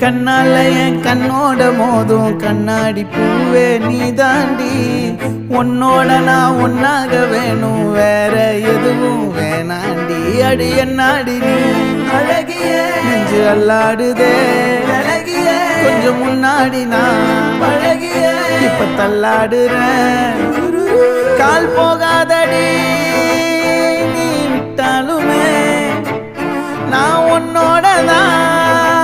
கண்ணால என் கண்ணோட மோதும் கண்ணாடி பூவே நீ தாண்டி உன்னோட நான் ஒன்னாக வேணும் வேற எதுவும் வேணாண்டி அடி என்னாடி நீ அழகிய நெஞ்சு அல்லாடுதே அழகிய கொஞ்சம் முன்னாடி நான் அழகிய இப்ப தள்ளாடுறேன் கால் போகாதடி நீ விட்டாலுமே நான் உன்னோட தான்